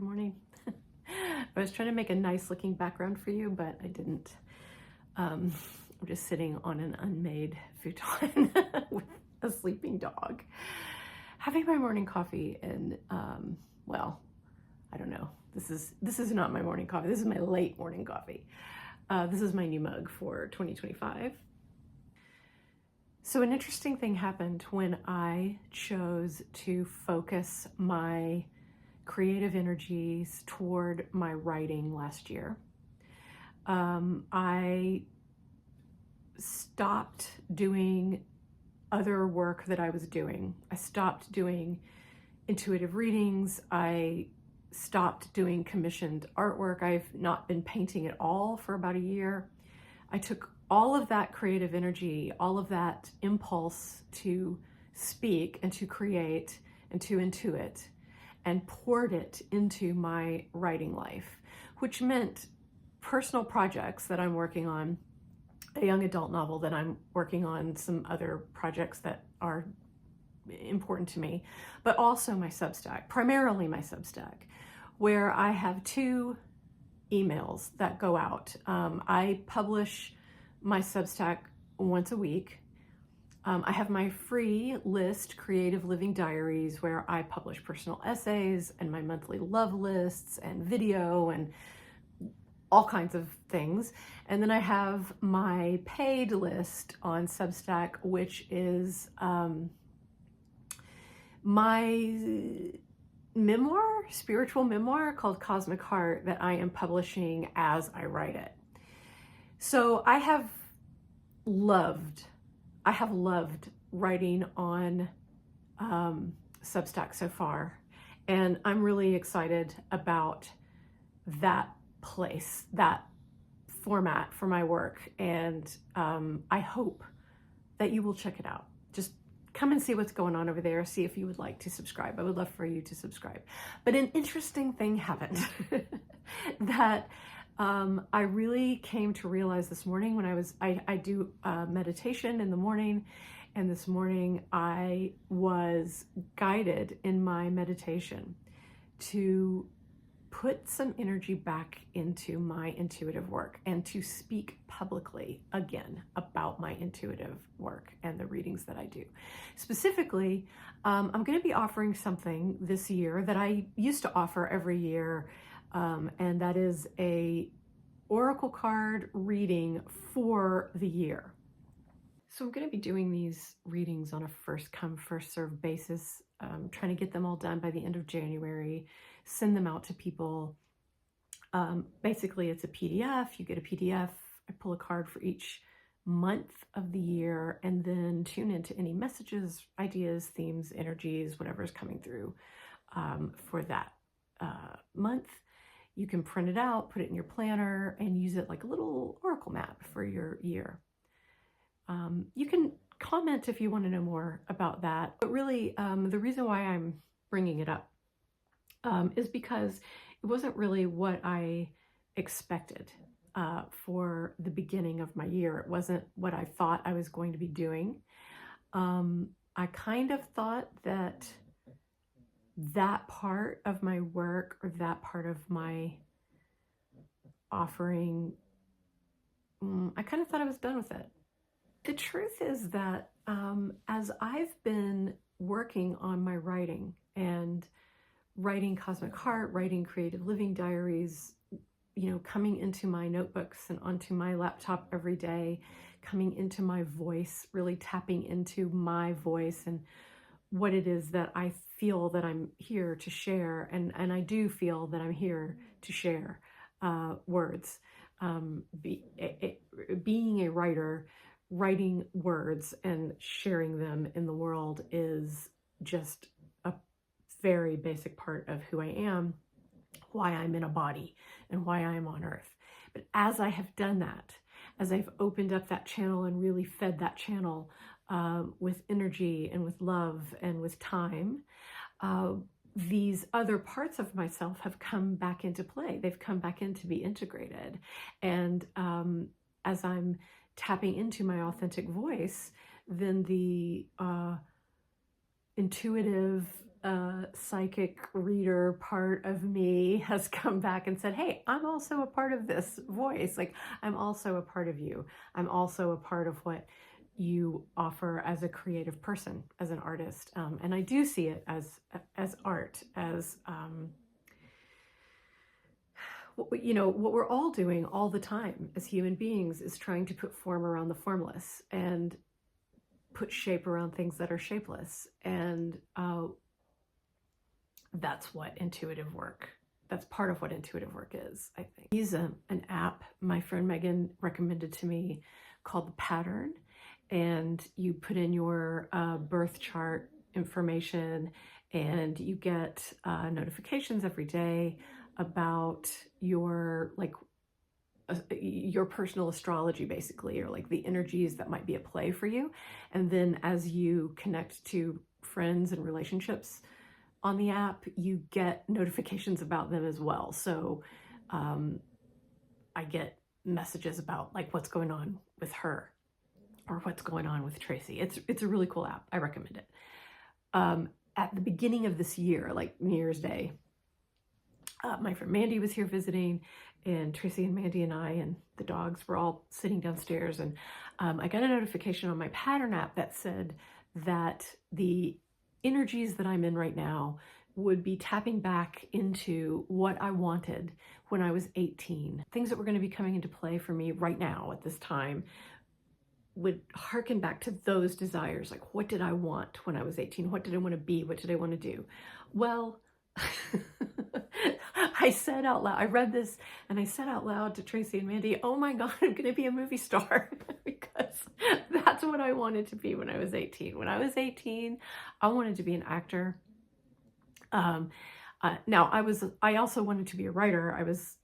Good morning. I was trying to make a nice looking background for you, but I didn't. I'm just sitting on an unmade futon with a sleeping dog, having my morning coffee, and well, I don't know. This is not my morning coffee. This is my late morning coffee. This is my new mug for 2025. So an interesting thing happened when I chose to focus my creative energies toward my writing last year. I stopped doing other work that I was doing. I stopped doing intuitive readings. I stopped doing commissioned artwork. I've not been painting at all for about a year. I took all of that creative energy, all of that impulse to speak and to create and to intuit, and poured it into my writing life, which meant personal projects that I'm working on, a young adult novel that I'm working on, some other projects that are important to me, but also my Substack, primarily my Substack, where I have 2 emails that go out. I publish my Substack once a week. I have my free list, Creative Living Diaries, where I publish personal essays and my monthly love lists and video and all kinds of things. And then I have my paid list on Substack, which is my memoir, spiritual memoir called Cosmic Heart, that I am publishing as I write it. So I have loved writing on Substack so far, and I'm really excited about that place, that format for my work, and I hope that you will check it out. Just come and see what's going on over there, see if you would like to subscribe. I would love for you to subscribe. But an interesting thing happened that I really came to realize this morning when I do meditation in the morning, and this morning I was guided in my meditation to put some energy back into my intuitive work and to speak publicly again about my intuitive work and the readings that I do. Specifically, I'm going to be offering something this year that I used to offer every year, and that is a oracle card reading for the year. So I'm going to be doing these readings on a first come, first served basis, trying to get them all done by the end of January, send them out to people. Basically, it's a PDF. You get a PDF. I pull a card for each month of the year, and then tune into any messages, ideas, themes, energies, whatever is coming through for that month. You can print it out, put it in your planner, and use it like a little oracle map for your year. You can comment if you want to know more about that. But really, the reason why I'm bringing it up is because it wasn't really what I expected for the beginning of my year. It wasn't what I thought I was going to be doing. I kind of thought that part of my work, or that part of my offering, I kind of thought I was done with it. The truth is that as I've been working on my writing and writing Cosmic Heart, writing Creative Living Diaries, coming into my notebooks and onto my laptop every day, coming into my voice, really tapping into my voice and what it is that I feel that I'm here to share. And I do feel that I'm here to share words. Being a writer, writing words and sharing them in the world is just a very basic part of who I am, why I'm in a body, and why I'm on earth. But as I have done that, as I've opened up that channel and really fed that channel with energy and with love and with time, these other parts of myself have come back into play. They've come back in to be integrated. And as I'm tapping into my authentic voice, then the intuitive psychic reader part of me has come back and said, hey, I'm also a part of this voice. Like, I'm also a part of you. I'm also a part of what you offer as a creative person, as an artist. And I do see it as art, as, you know, what we're all doing all the time as human beings is trying to put form around the formless and put shape around things that are shapeless. And that's what intuitive work, that's part of what intuitive work is, I think. Use an app my friend Megan recommended to me called The Pattern, and you put in your birth chart information and you get notifications every day about your your personal astrology, basically, or like the energies that might be at play for you. And then as you connect to friends and relationships on the app, you get notifications about them as well. So I get messages about like what's going on with her or what's going on with Tracy. It's a really cool app. I recommend it. At the beginning of this year, like New Year's Day, my friend Mandy was here visiting, and Tracy and Mandy and I and the dogs were all sitting downstairs, and I got a notification on my Pattern app that said that the energies that I'm in right now would be tapping back into what I wanted when I was 18. Things that were going to be coming into play for me right now at this time would harken back to those desires. Like, what did I want when I was 18? What did I want to be? What did I want to do? Well, I said out loud, I read this and I said out loud to Tracy and Mandy, oh my God, I'm going to be a movie star because that's what I wanted to be when I was 18. When I was 18, I wanted to be an actor. Now I also wanted to be a writer. I was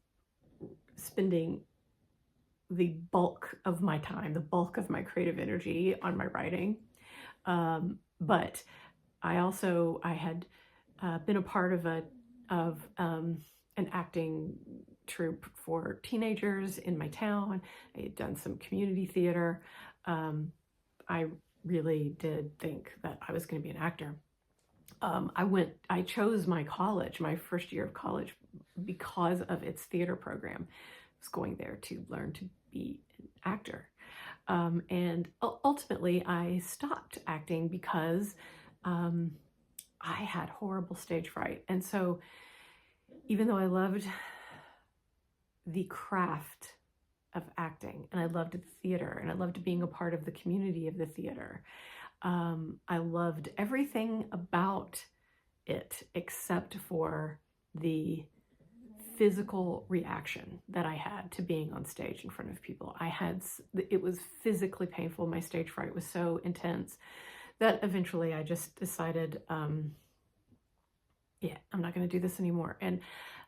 spending the bulk of my time, the bulk of my creative energy on my writing. But I had been a part of an acting troupe for teenagers in my town. I had done some community theater. I really did think that I was going to be an actor. I chose my college, my first year of college, because of its theater program. I was going there to learn to be an actor. And ultimately I stopped acting because I had horrible stage fright. And so even though I loved the craft of acting, and I loved the theater, and I loved being a part of the community of the theater, I loved everything about it except for the physical reaction that I had to being on stage in front of people. It was physically painful. My stage fright was so intense that eventually I just decided, yeah, I'm not going to do this anymore. And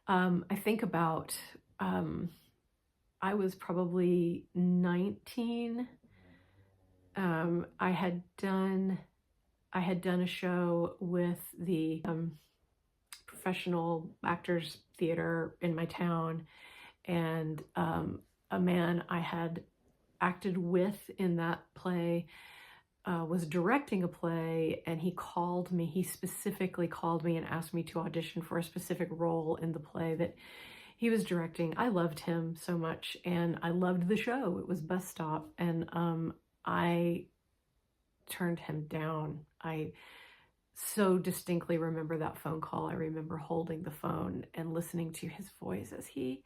I think about, I was probably 19. I had done a show with the professional actors theater in my town, and a man I had acted with in that play was directing a play, and he specifically called me and asked me to audition for a specific role in the play that he was directing. I loved him so much, and I loved the show. It was Bus Stop, and I turned him down. I so distinctly remember that phone call. I remember holding the phone and listening to his voice as he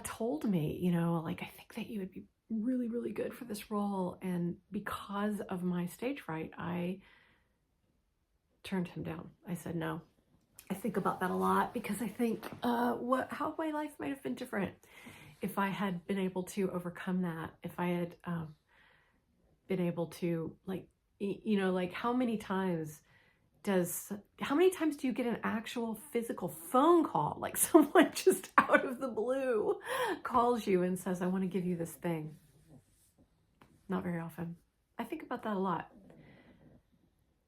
told me, you know, like, I think that you would be really, really good for this role. And because of my stage fright, I turned him down. I said no. I think about that a lot because I think how my life might have been different if I had been able to overcome that, if I had been able to, like, you know, like how many times do you get an actual physical phone call? Like someone just out of the blue calls you and says, I want to give you this thing. Not very often. I think about that a lot.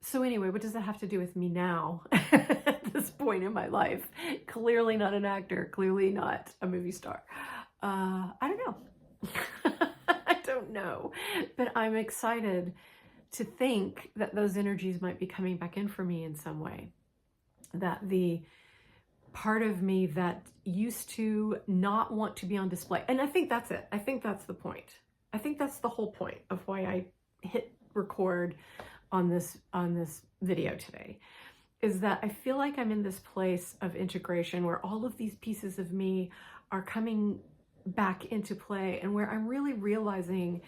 So anyway, what does that have to do with me now at this point in my life? Clearly not an actor, clearly not a movie star. I don't know. I don't know, but I'm excited to think that those energies might be coming back in for me in some way, that the part of me that used to not want to be on display. And I think that's it. I think that's the point. I think that's the whole point of why I hit record on this video today, is that I feel like I'm in this place of integration where all of these pieces of me are coming back into play, and where I'm really realizing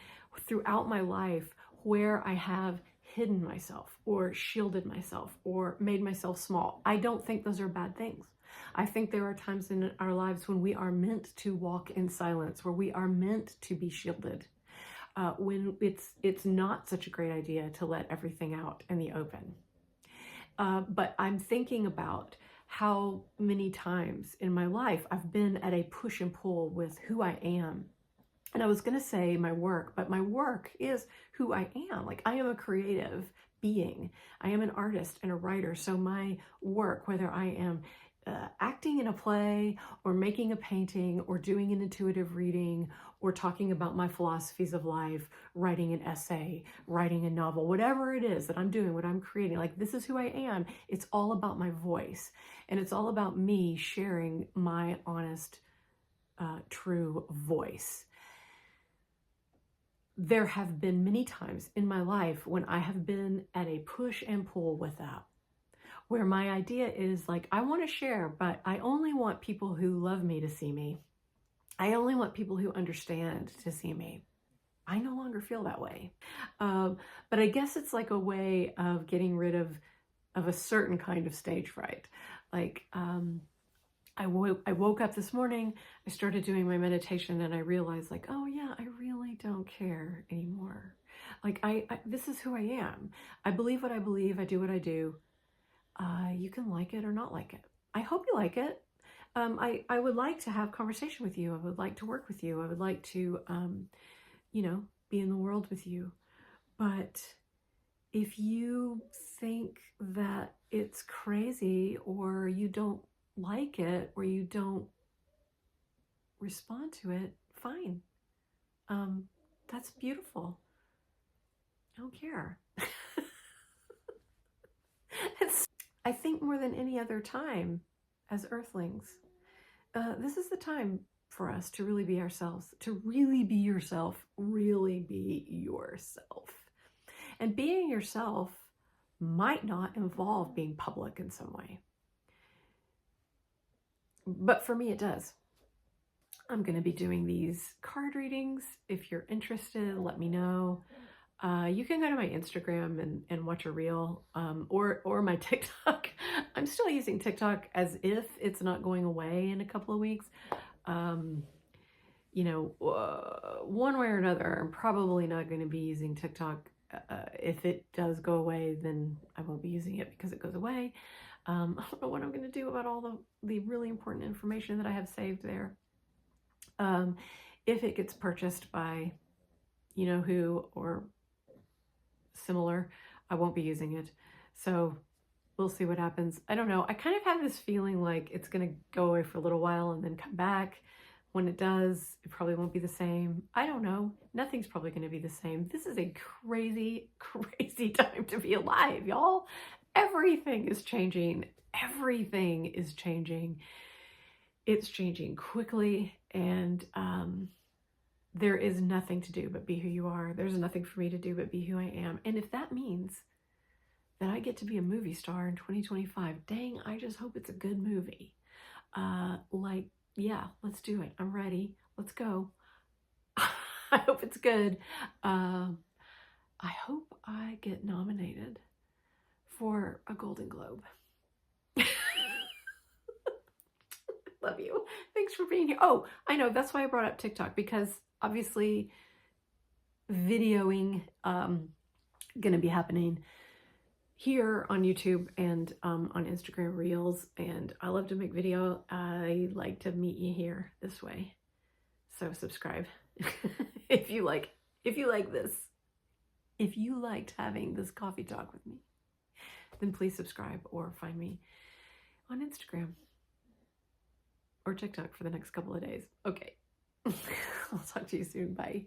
throughout my life where I have hidden myself or shielded myself or made myself small. I don't think those are bad things. I think there are times in our lives when we are meant to walk in silence, where we are meant to be shielded, when it's not such a great idea to let everything out in the open. But I'm thinking about how many times in my life I've been at a push and pull with who I am. And I was going to say my work, but my work is who I am. Like, I am a creative being. I am an artist and a writer. So my work, whether I am acting in a play or making a painting or doing an intuitive reading or talking about my philosophies of life, writing an essay, writing a novel, whatever it is that I'm doing, what I'm creating, like, this is who I am. It's all about my voice, and it's all about me sharing my honest, true voice. There have been many times in my life when I have been at a push and pull with that, where my idea is like, I want to share, but I only want people who love me to see me. I only want people who understand to see me. I no longer feel that way. But I guess it's like a way of getting rid of a certain kind of stage fright. Like, I woke up this morning, I started doing my meditation, and I realized, like, oh yeah, I really don't care anymore. Like, this is who I am. I believe what I believe. I do what I do. You can like it or not like it. I hope you like it. I would like to have conversation with you. I would like to work with you. I would like to, be in the world with you. But if you think that it's crazy, or you don't like it, or you don't respond to it, fine. That's beautiful. I don't care. I think more than any other time as earthlings, this is the time for us to really be ourselves, to really be yourself, really be yourself. And being yourself might not involve being public in some way. But for me, it does. I'm going to be doing these card readings. If you're interested, let me know. You can go to my Instagram and watch a reel, or my TikTok. I'm still using TikTok as if it's not going away in a couple of weeks. One way or another, I'm probably not going to be using TikTok. If it does go away, then I won't be using it because it goes away. I don't know what I'm going to do about all the really important information that I have saved there. If it gets purchased by who or similar, I won't be using it. So we'll see what happens. I don't know. I kind of have this feeling like it's going to go away for a little while and then come back. When it does, it probably won't be the same. I don't know. Nothing's probably going to be the same. This is a crazy, crazy time to be alive, y'all. Everything is changing. Everything is changing. It's changing quickly, and there is nothing to do but be who you are. There's nothing for me to do but be who I am. And if that means that I get to be a movie star in 2025, dang, I just hope it's a good movie. Yeah, let's do it. I'm ready. Let's go. I hope it's good. I hope I get nominated for a Golden Globe. Love you. Thanks for being here. Oh, I know. That's why I brought up TikTok, because obviously videoing going to be happening here on YouTube and on Instagram Reels, and I love to make video. I like to meet you here this way. So subscribe if you like this. If you liked having this coffee talk with me, then please subscribe or find me on Instagram or TikTok for the next couple of days. Okay. I'll talk to you soon. Bye.